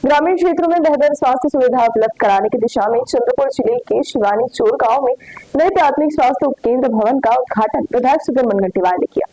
ग्रामीण क्षेत्रों में बेहतर स्वास्थ्य सुविधा उपलब्ध कराने की दिशा में चंद्रपुर जिले के शिवानी चोर गांव में नए प्राथमिक स्वास्थ्य उपकेंद्र भवन का उद्घाटन विधायक सुधीर मुनगंटीवार ने किया।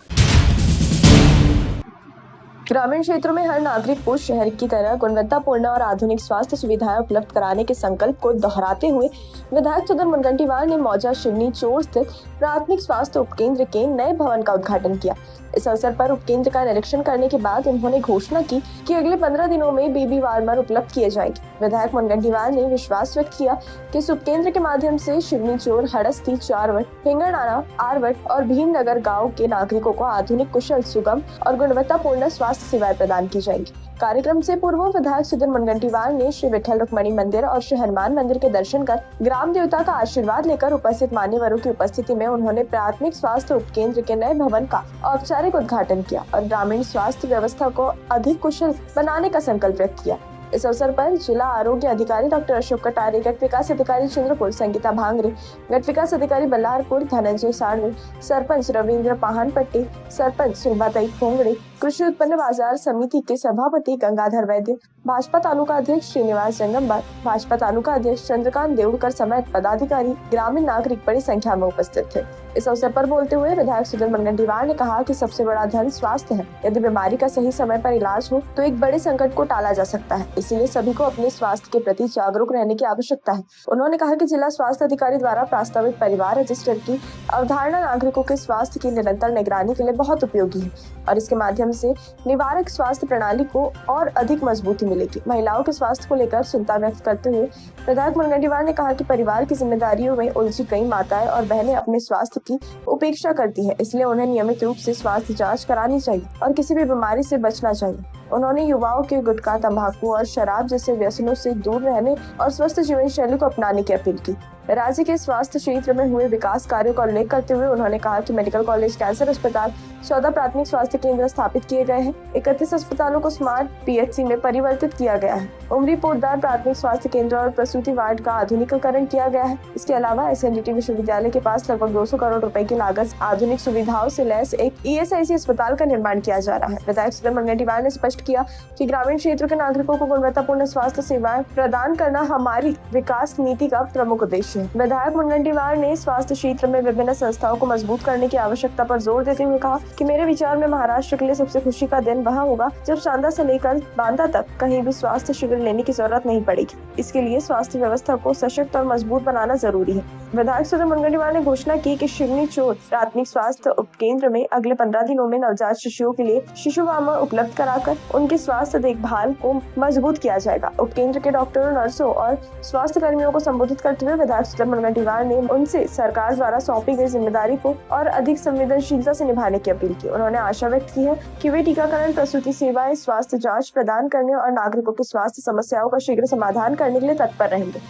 ग्रामीण क्षेत्रों में हर नागरिक को शहर की तरह गुणवत्तापूर्ण और आधुनिक स्वास्थ्य सुविधाएं उपलब्ध कराने के संकल्प को दोहराते हुए विधायक सुधीर मुनगंटीवार ने मौजा शिवनी चोर स्थित प्राथमिक स्वास्थ्य उपकेंद्र के नए भवन का उद्घाटन किया। इस अवसर पर उपकेंद्र का निरीक्षण करने के बाद उन्होंने घोषणा की कि अगले 15 दिनों में बेबी वार्मर उपलब्ध किए जाएंगे। विधायक मुनगंटीवार ने विश्वास व्यक्त किया कि इस उपकेंद्र के माध्यम से शिवनी चोर, हड़स्ती, चारवट, हिंगरनाना, आरवट और भीमनगर गाँव के नागरिकों को आधुनिक, कुशल, सुगम और गुणवत्तापूर्ण स्वास्थ्य सेवाएं प्रदान की जाएंगी। कार्यक्रम से पूर्व विधायक सुधीर मुनगंटीवार ने श्री विठल रुक्मणी मंदिर और श्री हनुमान मंदिर के दर्शन कर ग्राम देवता का आशीर्वाद लेकर उपस्थित मान्यवरों की उपस्थिति में उन्होंने प्राथमिक स्वास्थ्य उपकेंद्र के नए भवन का औपचारिक उद्घाटन किया और ग्रामीण स्वास्थ्य व्यवस्था को अधिक कुशल बनाने का संकल्प व्यक्त किया। इस अवसर पर जिला आरोग्य अधिकारी डॉक्टर अशोक कटारे, गट विकास अधिकारी चंद्रपुर संगीता भांगरे, गट विकास अधिकारी बल्लारपुर धनंजय साड़वी, सरपंच रविंद्र पाहनपट्टी, सरपंच सुभाताई खोंगड़े, कृषि उत्पन्न बाजार समिति के सभापति गंगाधर वैद्य, भाजपा तालुका अध्यक्ष श्रीनिवास जंगमबार, भाजपा तालुका अध्यक्ष चंद्रकांत देवड़कर समेत पदाधिकारी, ग्रामीण नागरिक बड़ी संख्या में उपस्थित थे। इस अवसर पर बोलते हुए विधायक सुधीर मुनगंटीवार ने कहा कि सबसे बड़ा धन स्वास्थ्य है। यदि बीमारी का सही समय पर इलाज हो तो एक बड़े संकट को टाला जा सकता है। इसीलिए सभी को अपने स्वास्थ्य के प्रति जागरूक रहने की आवश्यकता है। उन्होंने कहा कि जिला स्वास्थ्य अधिकारी द्वारा प्रस्तावित परिवार रजिस्टर की अवधारणा नागरिकों के स्वास्थ्य की निरंतर निगरानी के लिए बहुत उपयोगी है और इसके माध्यम से निवारक स्वास्थ्य प्रणाली को और अधिक मजबूती मिलेगी। महिलाओं के स्वास्थ्य को लेकर चिंता व्यक्त करते हुए विधायक मुनगंटीवार ने कहा कि परिवार की जिम्मेदारियों में उलझी कई माताएं और बहनें अपने स्वास्थ्य की उपेक्षा करती है, इसलिए उन्हें नियमित रूप से स्वास्थ्य जांच करानी चाहिए और किसी भी बीमारी से बचना चाहिए। उन्होंने युवाओं के गुटखा, तंबाकू और शराब जैसे व्यसनों से दूर रहने और स्वस्थ जीवन शैली को अपनाने की अपील की। राज्य के स्वास्थ्य क्षेत्र में हुए विकास कार्यों का उल्लेख करते हुए उन्होंने कहा कि मेडिकल कॉलेज, कैंसर अस्पताल, 14 प्राथमिक स्वास्थ्य केंद्र स्थापित किए गए हैं, 31 अस्पतालों को स्मार्ट पीएचसी में परिवर्तित किया गया है, उमरी पोटदार प्राथमिक स्वास्थ्य केंद्र और प्रसूति वार्ड का आधुनिकीकरण किया गया है। इसके अलावा एसएनडीटी विश्वविद्यालय के पास लगभग 200 करोड़ रुपए की लागत आधुनिक सुविधाओं से लैस एक ईएसआईसी अस्पताल का निर्माण किया जा रहा है। विधायक सुधीर मुनगंटीवार ने स्पष्ट किया कि ग्रामीण क्षेत्र के नागरिकों को गुणवत्तापूर्ण स्वास्थ्य सेवाएं प्रदान करना हमारी विकास नीति का प्रमुख उद्देश्य है। विधायक मुनगंटीवार ने स्वास्थ्य क्षेत्र में विभिन्न संस्थाओं को मजबूत करने की आवश्यकता पर जोर देते हुए कहा कि मेरे विचार में महाराष्ट्र के लिए सबसे खुशी का दिन वह होगा जब चांदा से लेकर बांदा तक कहीं भी स्वास्थ्य शिविर लेने की जरूरत नहीं पड़ेगी। इसके लिए स्वास्थ्य व्यवस्था को सशक्त और मजबूत बनाना जरूरी है। विधायक सुधीर मुनगंटीवार ने घोषणा की कि शिवनी चोर प्राथमिक स्वास्थ्य उपकेंद्र में अगले 15 दिनों में नवजात शिशुओं के लिए शिशु वार्मर उपलब्ध कराकर उनकी स्वास्थ्य देखभाल को मजबूत किया जाएगा। उपकेंद्र के डॉक्टरों, नर्सों और स्वास्थ्य कर्मियों को संबोधित करते हुए विधायक सुधीर मुनगंटीवार ने उनसे सरकार द्वारा सौंपी गई जिम्मेदारी को और अधिक संवेदनशीलता से निभाने की अपील की। उन्होंने आशा व्यक्त की है कि वे टीकाकरण, प्रसूति सेवाएं, स्वास्थ्य जांच प्रदान करने और नागरिकों की स्वास्थ्य समस्याओं का शीघ्र समाधान करने के लिए तत्पर रहेंगे।